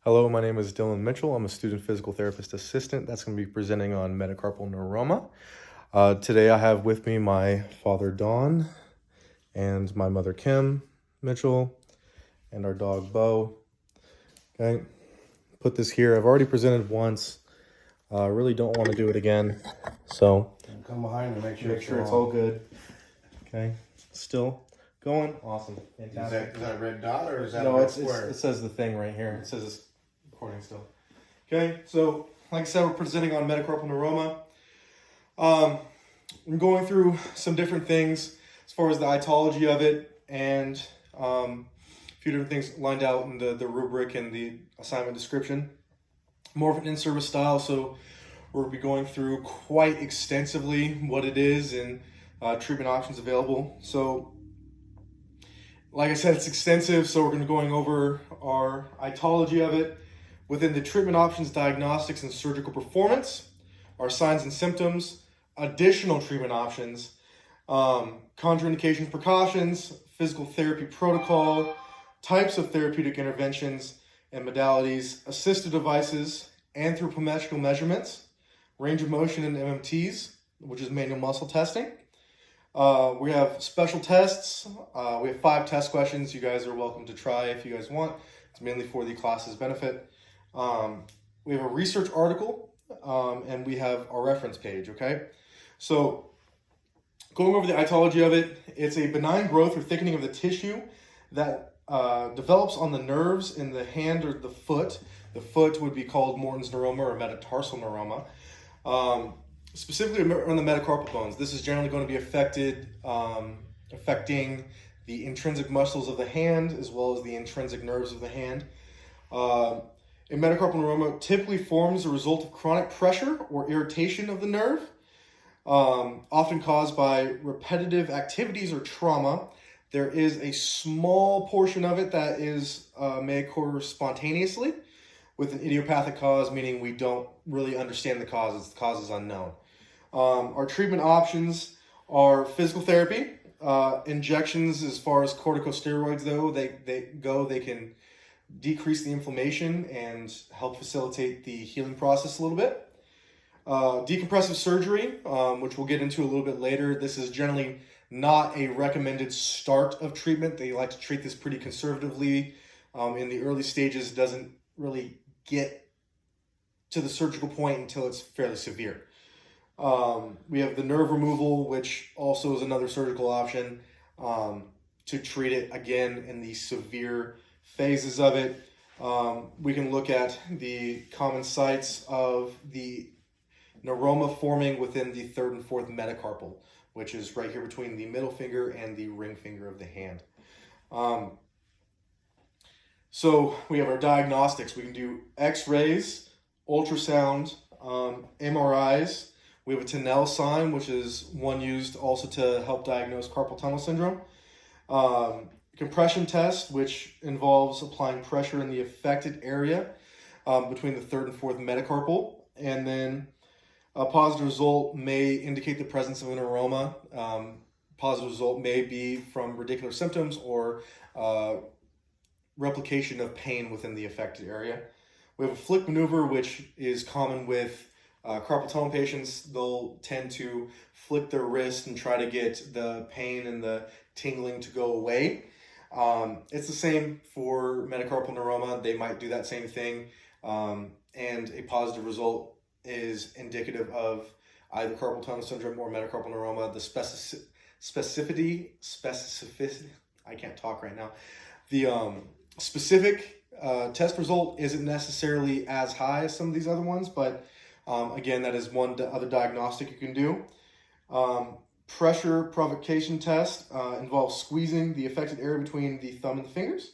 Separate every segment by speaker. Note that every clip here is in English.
Speaker 1: Hello, my name is Dylan Mitchell. I'm a student physical therapist assistant that's going to be presenting on metacarpal neuroma. Today I have with me my father Don and my mother Kim Mitchell and our dog Bo. Okay, put this here. I've already presented once. I really don't want to do it again. So
Speaker 2: Come behind and make
Speaker 1: sure it's all good. Okay, still going. Awesome, fantastic.
Speaker 2: Is that a red dot or is that
Speaker 1: No,
Speaker 2: a red
Speaker 1: it
Speaker 2: square?
Speaker 1: says the thing right here. It says it's recording still. Okay, so like I said, we're presenting on metacarpal neuroma. I'm going through some different things as far as the etology of it and a few different things lined out in the rubric and the assignment description. More of an in-service style, so we'll be going through quite extensively what it is and treatment options available. So like I said, it's extensive, so we're going to be going over our etology of it within the treatment options, diagnostics, and surgical performance, our signs and symptoms, additional treatment options, contraindications, precautions, physical therapy protocol, types of therapeutic interventions and modalities, assistive devices, anthropometrical measurements, range of motion and MMTs, which is manual muscle testing. We have special tests. We have 5 test questions you guys are welcome to try if you guys want. It's mainly for the class's benefit. We have a research article, and we have our reference page, okay? So going over the etology of it, it's a benign growth or thickening of the tissue that develops on the nerves in the hand or the foot. The foot would be called Morton's neuroma or metatarsal neuroma. Specifically on the metacarpal bones, this is generally going to be affecting the intrinsic muscles of the hand as well as the intrinsic nerves of the hand. A metacarpal neuroma typically forms a result of chronic pressure or irritation of the nerve, often caused by repetitive activities or trauma. There is a small portion of it that may occur spontaneously with an idiopathic cause, meaning we don't really understand the causes. The cause is unknown. Our treatment options are physical therapy, injections. As far as corticosteroids though, they can decrease the inflammation and help facilitate the healing process a little bit. Decompressive surgery, which we'll get into a little bit later. This is generally not a recommended start of treatment. They like to treat this pretty conservatively. In the early stages, doesn't really get to the surgical point until it's fairly severe. We have the nerve removal, which also is another surgical option to treat it again in the severe phases of it. We can look at the common sites of the neuroma forming within the 3rd and 4th metacarpal, which is right here between the middle finger and the ring finger of the hand. So we have our diagnostics. We can do x-rays, ultrasound, MRIs. We have a Tinel sign, which is one used also to help diagnose carpal tunnel syndrome. Compression test, which involves applying pressure in the affected area between the 3rd and 4th metacarpal. And then a positive result may indicate the presence of a neuroma. Positive result may be from radicular symptoms or replication of pain within the affected area. We have a flick maneuver, which is common with carpal tunnel patients. They'll tend to flick their wrist and try to get the pain and the tingling to go away. It's the same for metacarpal neuroma. They might do that same thing, and a positive result is indicative of either carpal tunnel syndrome or metacarpal neuroma. The specificity, I can't talk right now. The specific test result isn't necessarily as high as some of these other ones, but again, that is one other diagnostic you can do. Pressure provocation test involves squeezing the affected area between the thumb and the fingers.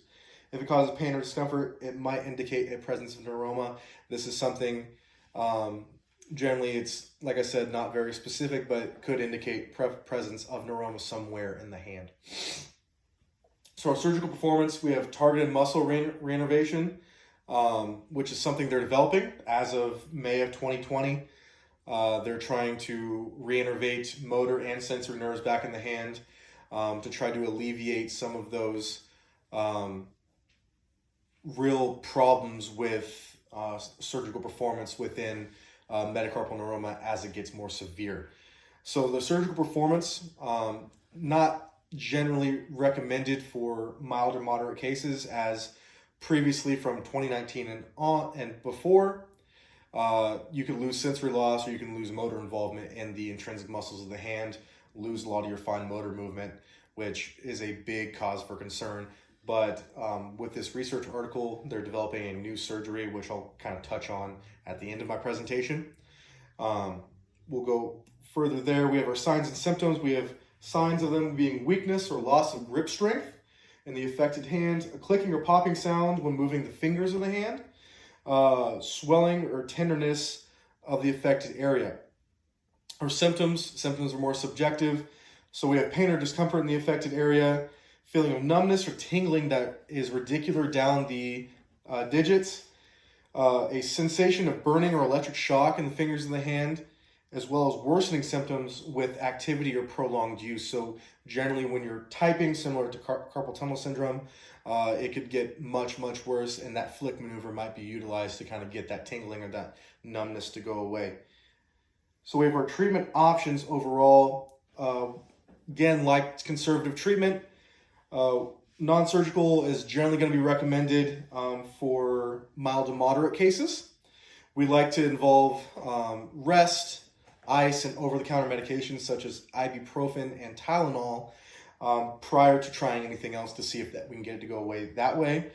Speaker 1: If it causes pain or discomfort, it might indicate a presence of neuroma. This is something, generally it's, like I said, not very specific, but could indicate presence of neuroma somewhere in the hand. So our surgical performance, we have targeted muscle reinnervation, which is something they're developing as of May of 2020. They're trying to reinnervate motor and sensory nerves back in the hand to try to alleviate some of those real problems with surgical performance within metacarpal neuroma as it gets more severe. So the surgical performance, not generally recommended for mild or moderate cases, as previously from 2019 and on and before, you could lose sensory loss or you can lose motor involvement in the intrinsic muscles of the hand, lose a lot of your fine motor movement, which is a big cause for concern. But with this research article, they're developing a new surgery, which I'll kind of touch on at the end of my presentation. We'll go further there. We have our signs and symptoms. We have signs of them being weakness or loss of grip strength in the affected hand, a clicking or popping sound when moving the fingers of the hand, swelling or tenderness of the affected area. Our symptoms are more subjective. So we have pain or discomfort in the affected area, feeling of numbness or tingling that is radicular down the digits, a sensation of burning or electric shock in the fingers of the hand, as well as worsening symptoms with activity or prolonged use. So generally when you're typing, similar to carpal tunnel syndrome, it could get much, much worse, and that flick maneuver might be utilized to kind of get that tingling or that numbness to go away. So we have our treatment options overall. Again, like conservative treatment, non-surgical is generally going to be recommended for mild to moderate cases. We like to involve rest, ice, and over-the-counter medications such as ibuprofen and Tylenol prior to trying anything else to see if we can get it to go away that way.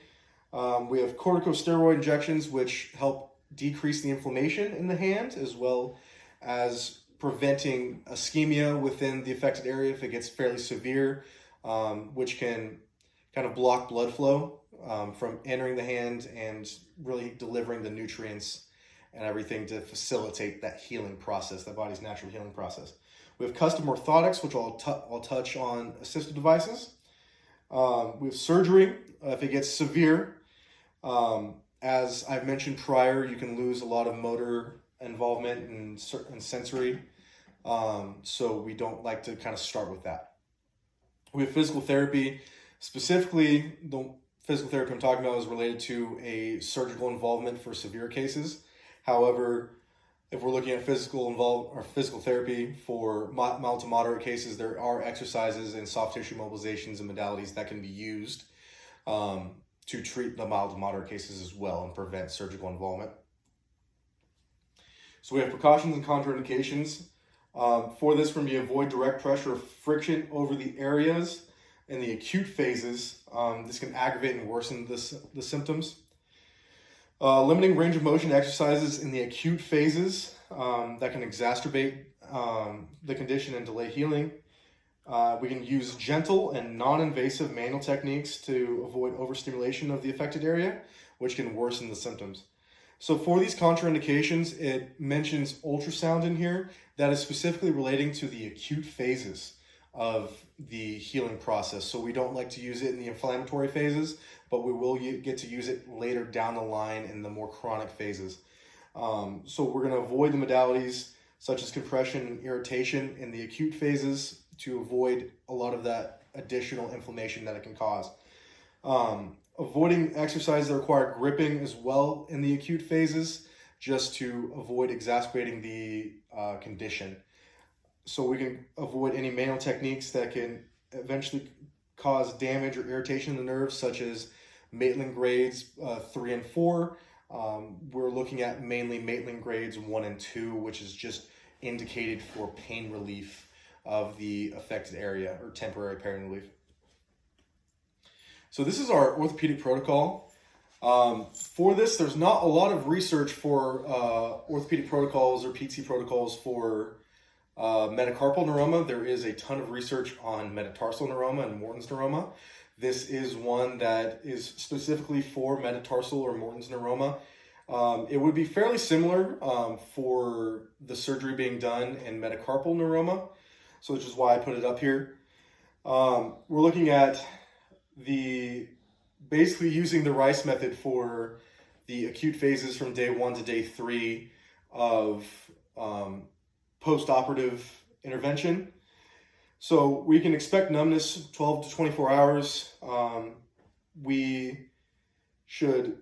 Speaker 1: We have corticosteroid injections, which help decrease the inflammation in the hand, as well as preventing ischemia within the affected area if it gets fairly severe, which can kind of block blood flow from entering the hand and really delivering the nutrients and everything to facilitate that healing process, the body's natural healing process. We have custom orthotics, which I'll touch on assistive devices. We have surgery if it gets severe. As I've mentioned prior, you can lose a lot of motor involvement and sensory. So we don't like to kind of start with that. We have physical therapy. Specifically, the physical therapy I'm talking about is related to a surgical involvement for severe cases. However, if we're looking at physical therapy for mild to moderate cases, there are exercises and soft tissue mobilizations and modalities that can be used to treat the mild to moderate cases as well and prevent surgical involvement. So we have precautions and contraindications. For this, we're going to avoid direct pressure or friction over the areas in the acute phases. This can aggravate and worsen the symptoms. Limiting range of motion exercises in the acute phases that can exacerbate the condition and delay healing. We can use gentle and non-invasive manual techniques to avoid overstimulation of the affected area, which can worsen the symptoms. So for these contraindications, it mentions ultrasound in here that is specifically relating to the acute phases of the healing process. So we don't like to use it in the inflammatory phases, but we will get to use it later down the line in the more chronic phases. So we're going to avoid the modalities such as compression and irritation in the acute phases to avoid a lot of that additional inflammation that it can cause. Avoiding exercises that require gripping as well in the acute phases, just to avoid exacerbating the condition. So we can avoid any manual techniques that can eventually cause damage or irritation in the nerves, such as Maitland grades 3 and 4. We're looking at mainly Maitland grades 1 and 2, which is just indicated for pain relief of the affected area or temporary pain relief. So this is our orthopedic protocol. For this, there's not a lot of research for orthopedic protocols or PT protocols for metacarpal neuroma. There is a ton of research on metatarsal neuroma and Morton's neuroma. This is one that is specifically for metatarsal or Morton's neuroma. It would be fairly similar for the surgery being done in metacarpal neuroma, so which is why I put it up here. We're looking at basically using the Rice method for the acute phases from day 1 to day 3 of post-operative intervention. So we can expect numbness 12 to 24 hours. We should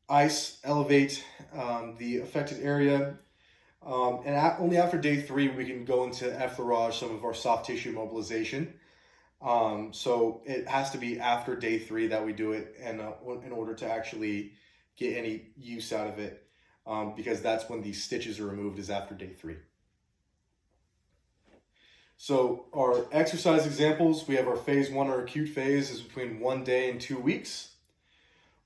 Speaker 1: ice elevate the affected area. Only after day 3 we can go into effleurage, some of our soft tissue mobilization. So it has to be after day 3 that we do it, and in order to actually get any use out of it, because that's when the stitches are removed, is after day 3. So our exercise examples, we have our phase 1 or acute phase is between 1 day and 2 weeks.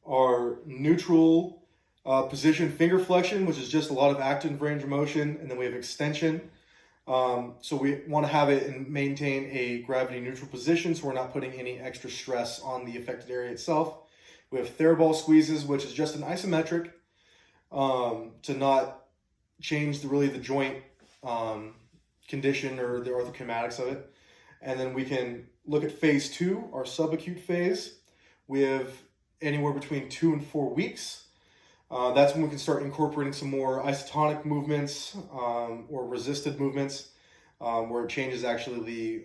Speaker 1: Our neutral position finger flexion, which is just a lot of active range of motion, and then we have extension. So we want to have it and maintain a gravity neutral position, so we're not putting any extra stress on the affected area itself. We have Theraball squeezes, which is just an isometric to not change the joint condition or the orthokinematics of it. And then we can look at phase 2, our subacute phase. We have anywhere between 2 and 4 weeks. That's when we can start incorporating some more isotonic movements or resisted movements, where it changes actually the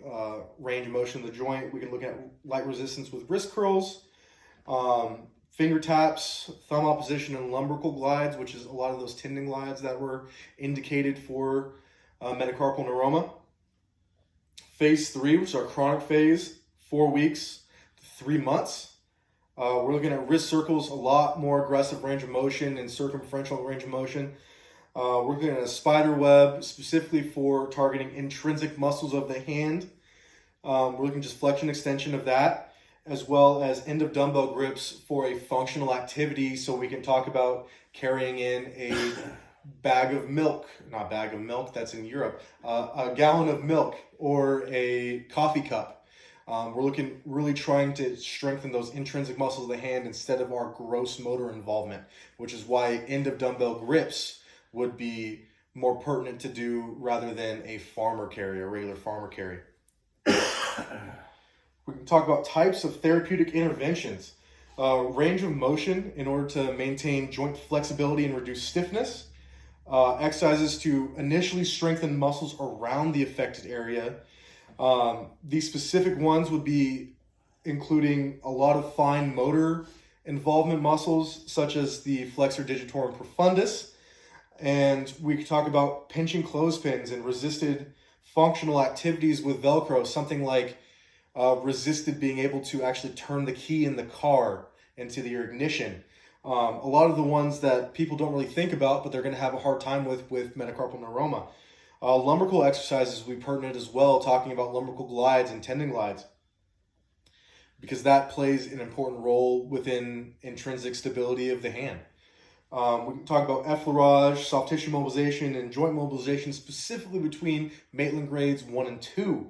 Speaker 1: range of motion of the joint. We can look at light resistance with wrist curls, finger taps, thumb opposition, and lumbrical glides, which is a lot of those tendon glides that were indicated for metacarpal neuroma. Phase 3, which is our chronic phase, 4 weeks to 3 months. We're looking at wrist circles, a lot more aggressive range of motion and circumferential range of motion. We're looking at a spider web specifically for targeting intrinsic muscles of the hand. We're looking just flexion extension of that, as well as end of dumbbell grips for a functional activity. So we can talk about carrying in a bag of milk, not bag of milk, that's in Europe, a gallon of milk or a coffee cup. We're really trying to strengthen those intrinsic muscles of the hand instead of our gross motor involvement, which is why end of dumbbell grips would be more pertinent to do rather than a farmer carry, a regular farmer carry. We can talk about types of therapeutic interventions. Range of motion in order to maintain joint flexibility and reduce stiffness. Exercises to initially strengthen muscles around the affected area. These specific ones would be including a lot of fine motor involvement muscles, such as the flexor digitorum profundus. And we could talk about pinching clothespins and resisted functional activities with Velcro, something like resisted being able to actually turn the key in the car into the ignition. A lot of the ones that people don't really think about, but they're going to have a hard time with metacarpal neuroma. Lumbrical exercises will be pertinent as well, talking about lumbrical glides and tendon glides, because that plays an important role within intrinsic stability of the hand. We can talk about effleurage, soft tissue mobilization, and joint mobilization, specifically between Maitland grades 1 and 2.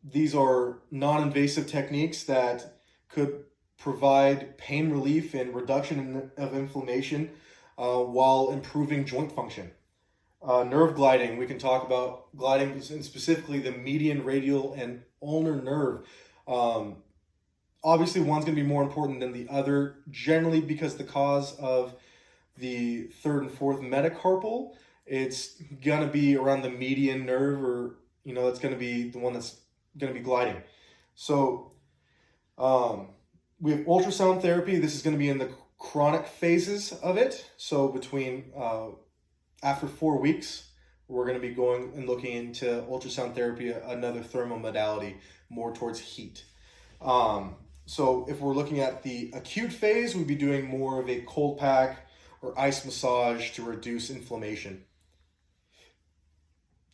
Speaker 1: These are non-invasive techniques that could provide pain relief and reduction of inflammation while improving joint function. Nerve gliding, we can talk about gliding and specifically the median, radial, and ulnar nerve. Obviously, one's going to be more important than the other, generally because the cause of the 3rd and 4th metacarpal, it's going to be around the median nerve, or, that's going to be the one that's going to be gliding. So we have ultrasound therapy. This is going to be in the chronic phases of it. So between after 4 weeks, we're going to be going and looking into ultrasound therapy, another thermal modality, more towards heat. So if we're looking at the acute phase, we'd be doing more of a cold pack or ice massage to reduce inflammation.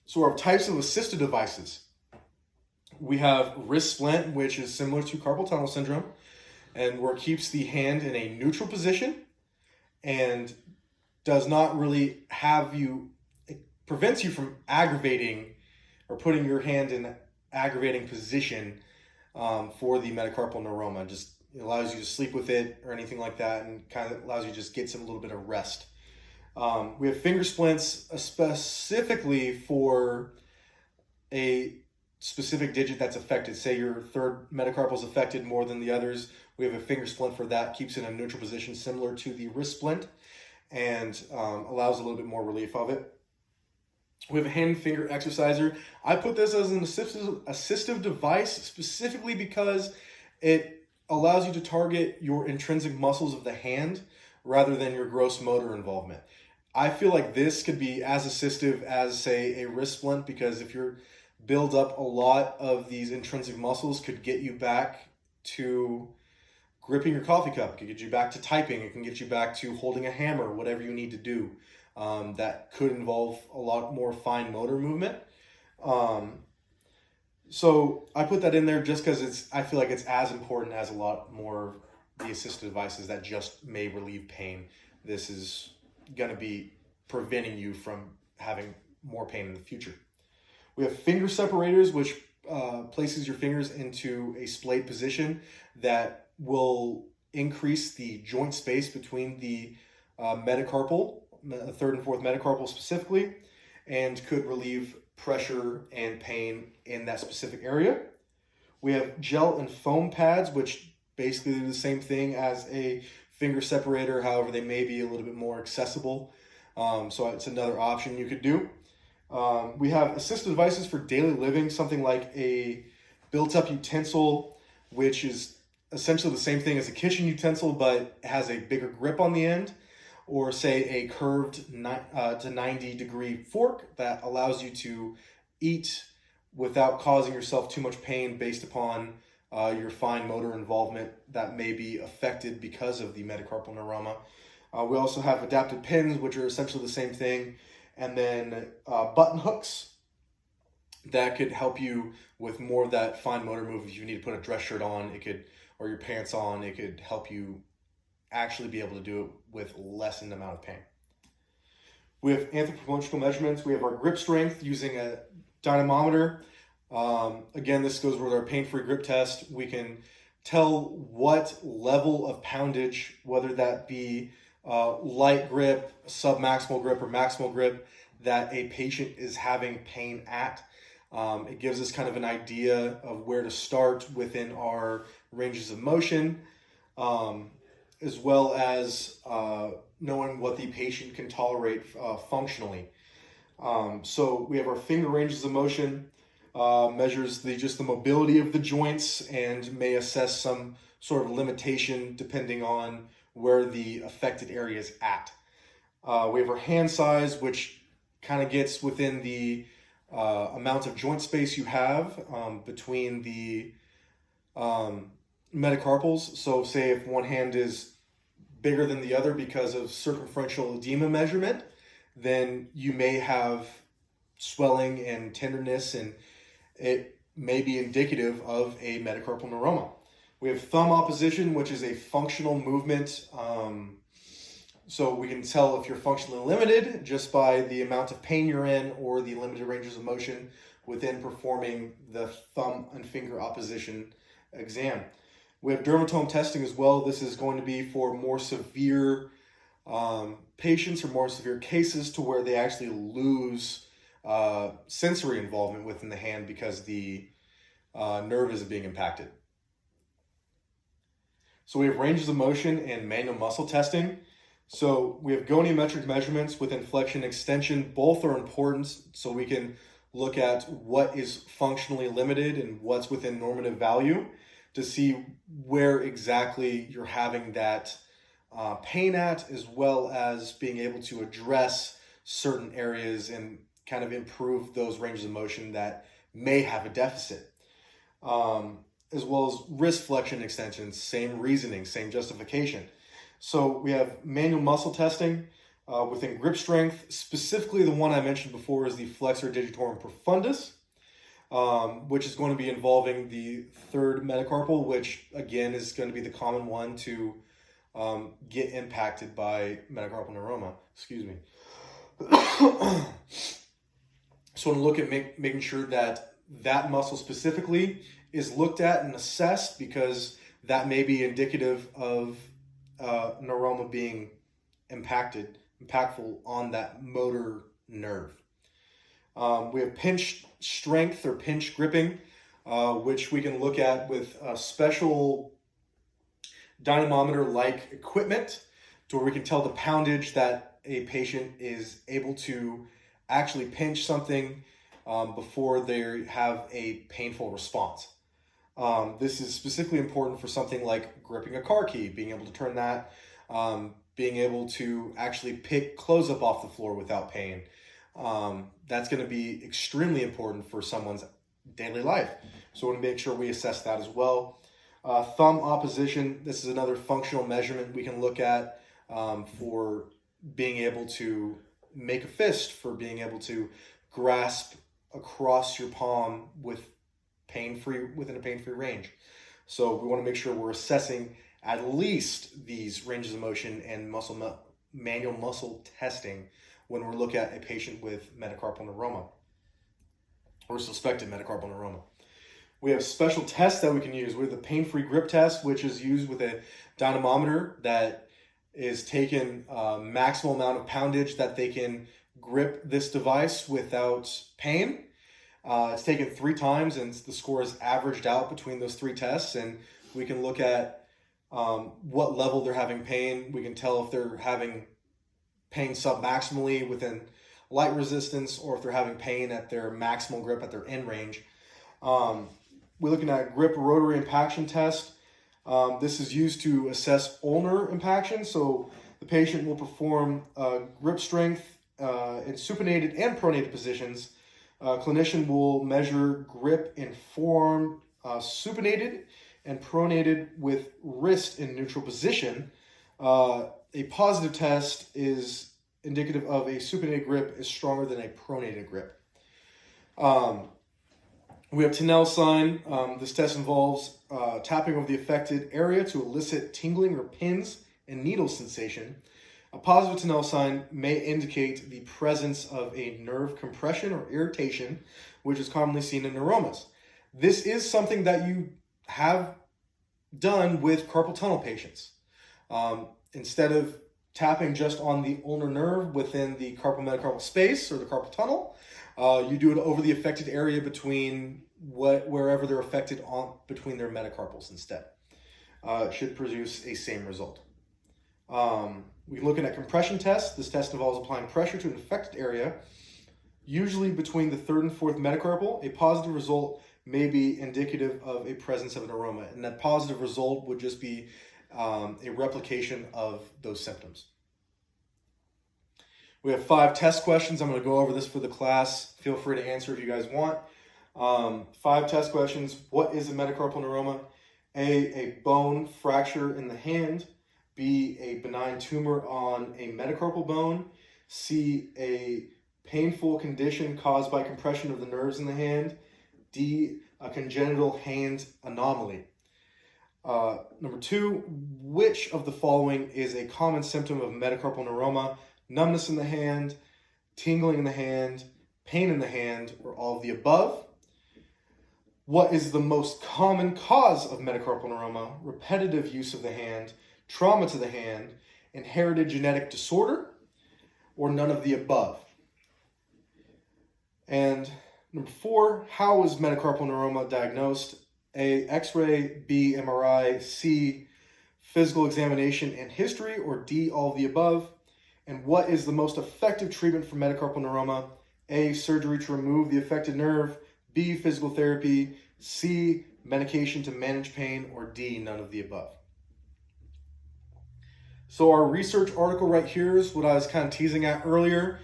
Speaker 1: So our types of assistive devices. We have wrist splint, which is similar to carpal tunnel syndrome, and where it keeps the hand in a neutral position and does not really it prevents you from aggravating or putting your hand in an aggravating position for the metacarpal neuroma. Just allows you to sleep with it or anything like that, and kind of allows you to just get some little bit of rest. We have finger splints specifically for a specific digit that's affected. Say your 3rd metacarpal is affected more than the others. We have a finger splint for that, keeps it in a neutral position similar to the wrist splint, and allows a little bit more relief of it. We have a hand and finger exerciser. I put this as an assistive device specifically because it allows you to target your intrinsic muscles of the hand rather than your gross motor involvement. I feel like this could be as assistive as, say, a wrist splint, because if you're build up a lot of these intrinsic muscles, could get you back to gripping your coffee cup. It can get you back to typing. It can get you back to holding a hammer, whatever you need to do. That could involve a lot more fine motor movement. So I put that in there just because I feel like it's as important as a lot more the assistive devices that just may relieve pain. This is going to be preventing you from having more pain in the future. We have finger separators, which places your fingers into a splayed position that will increase the joint space between the metacarpal, the third and fourth metacarpal specifically, and could relieve pressure and pain in that specific area. We have gel and foam pads, which basically do the same thing as a finger separator. However, they may be a little bit more accessible. So it's another option you could do. We have assistive devices for daily living, something like a built-up utensil, which is essentially the same thing as a kitchen utensil, but has a bigger grip on the end, or say a curved to 90-degree fork that allows you to eat without causing yourself too much pain based upon your fine motor involvement that may be affected because of the metacarpal neuroma. We also have adapted pins, which are essentially the same thing, and then button hooks that could help you with more of that fine motor move. If you need to put a dress shirt on, or your pants on, it could help you actually be able to do it with lessened amount of pain. We have anthropometrical measurements. We have our grip strength using a dynamometer. Again, this goes with our pain-free grip test. We can tell what level of poundage, whether that be light grip, submaximal grip, or maximal grip, that a patient is having pain at. It gives us kind of an idea of where to start within our ranges of motion, as well as knowing what the patient can tolerate functionally. So we have our finger ranges of motion, measures just the mobility of the joints and may assess some sort of limitation depending on where the affected area is at. We have our hand size, which kind of gets within the amount of joint space you have between the metacarpals. So say if one hand is bigger than the other because of circumferential edema measurement, then you may have swelling and tenderness, and it may be indicative of a metacarpal neuroma. We have thumb opposition, which is a functional movement. So we can tell if you're functionally limited just by the amount of pain you're in or the limited ranges of motion within performing the thumb and finger opposition exam. We have dermatome testing as well. This is going to be for more severe patients or more severe cases to where they actually lose sensory involvement within the hand because the nerve is being impacted. So we have ranges of motion and manual muscle testing. So we have goniometric measurements with flexion extension. Both are important so we can look at what is functionally limited and what's within normative value to see where exactly you're having that pain at, as well as being able to address certain areas and kind of improve those ranges of motion that may have a deficit. As well as wrist flexion extensions, same reasoning, same justification. So we have manual muscle testing within grip strength. Specifically, the one I mentioned before is the flexor digitorum profundus, which is going to be involving the third metacarpal, which again is going to be the common one to get impacted by metacarpal neuroma. Excuse me. So I want to look at making sure that that muscle specifically is looked at and assessed, because that may be indicative of neuroma being impactful on that motor nerve. We have pinch strength or pinch gripping, which we can look at with a special dynamometer-like equipment to where we can tell the poundage that a patient is able to actually pinch something before they have a painful response. This is specifically important for something like gripping a car key, being able to turn that, being able to actually pick clothes up off the floor without pain. That's going to be extremely important for someone's daily life. So we want to make sure we assess that as well. Thumb opposition, this is another functional measurement we can look at for being able to make a fist, for being able to grasp across your palm within a pain-free range. So we want to make sure we're assessing at least these ranges of motion and manual muscle testing when we're looking at a patient with metacarpal neuroma or suspected metacarpal neuroma. We have special tests that we can use. We have the pain-free grip test, which is used with a dynamometer that is taken maximal amount of poundage that they can grip this device without pain. It's taken 3 times, and the score is averaged out between those 3 tests, and we can look at what level they're having pain. We can tell if they're having pain submaximally within light resistance, or if they're having pain at their maximal grip at their end range. We're looking at grip rotary impaction test. This is used to assess ulnar impaction. So the patient will perform grip strength in supinated and pronated positions. Clinician will measure grip in forearm supinated and pronated with wrist in neutral position. A positive test is indicative of a supinated grip is stronger than a pronated grip. We have Tinel sign. This test involves tapping over the affected area to elicit tingling or pins and needle sensation. A positive Tinel sign may indicate the presence of a nerve compression or irritation, which is commonly seen in neuromas. This is something that you have done with carpal tunnel patients. Instead of tapping just on the ulnar nerve within the carpal metacarpal space or the carpal tunnel, you do it over the affected area between wherever they're affected on between their metacarpals instead. It should produce a same result. We're looking at compression test. This test involves applying pressure to an affected area, usually between the 3rd and 4th metacarpal. A positive result may be indicative of a presence of a neuroma, and that positive result would just be a replication of those symptoms. We have 5 test questions. I'm going to go over this for the class. Feel free to answer if you guys want. 5 test questions. What is a metacarpal neuroma? A bone fracture in the hand. B, a benign tumor on a metacarpal bone. C, a painful condition caused by compression of the nerves in the hand. D, a congenital hand anomaly. Number 2, which of the following is a common symptom of metacarpal neuroma? Numbness in the hand, tingling in the hand, pain in the hand, or all of the above? What is the most common cause of metacarpal neuroma? Repetitive use of the hand, trauma to the hand, inherited genetic disorder, or none of the above? And number 4, how is metacarpal neuroma diagnosed? A, X-ray, B, MRI, C, physical examination and history, or D, all of the above? And what is the most effective treatment for metacarpal neuroma? A, surgery to remove the affected nerve, B, physical therapy, C, medication to manage pain, or D, none of the above? So our research article right here is what I was kind of teasing at earlier.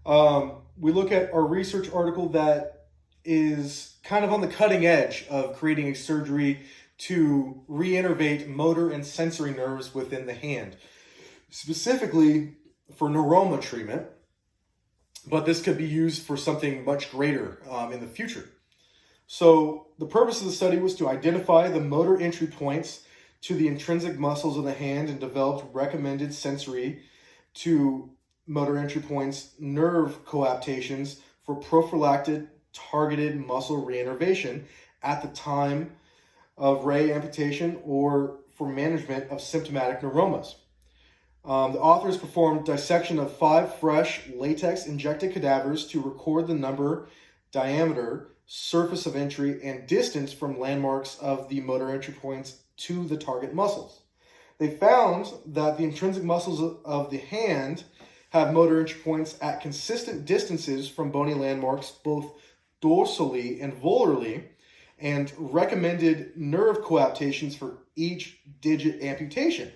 Speaker 1: We look at our research article that is kind of on the cutting edge of creating a surgery to reinnervate motor and sensory nerves within the hand, specifically for neuroma treatment, but this could be used for something much greater in the future. So the purpose of the study was to identify the motor entry points to the intrinsic muscles of the hand and developed recommended sensory to motor entry points nerve coaptations for prophylactic targeted muscle reinnervation at the time of ray amputation or for management of symptomatic neuromas. The authors performed dissection of 5 fresh latex injected cadavers to record the number, diameter, surface of entry, and distance from landmarks of the motor entry points to the target muscles. They found that the intrinsic muscles of the hand have motor entry points at consistent distances from bony landmarks, both dorsally and volarly, and recommended nerve coaptations for each digit amputation.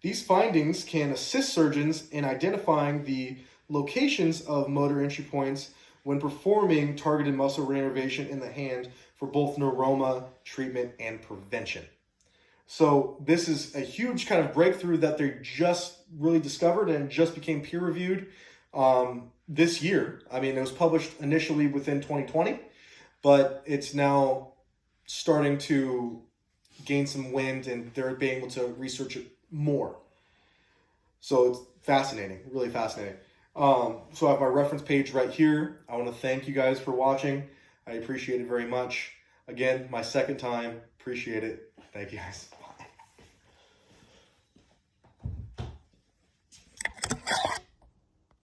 Speaker 1: These findings can assist surgeons in identifying the locations of motor entry points when performing targeted muscle reinnervation in the hand for both neuroma treatment and prevention. So this is a huge kind of breakthrough that they just really discovered and just became peer reviewed this year. I mean, it was published initially within 2020, but it's now starting to gain some wind and they're being able to research it more. So it's fascinating, really fascinating. So I have my reference page right here. I want to thank you guys for watching. I appreciate it very much. Again, my second time. Appreciate it. Thank you guys.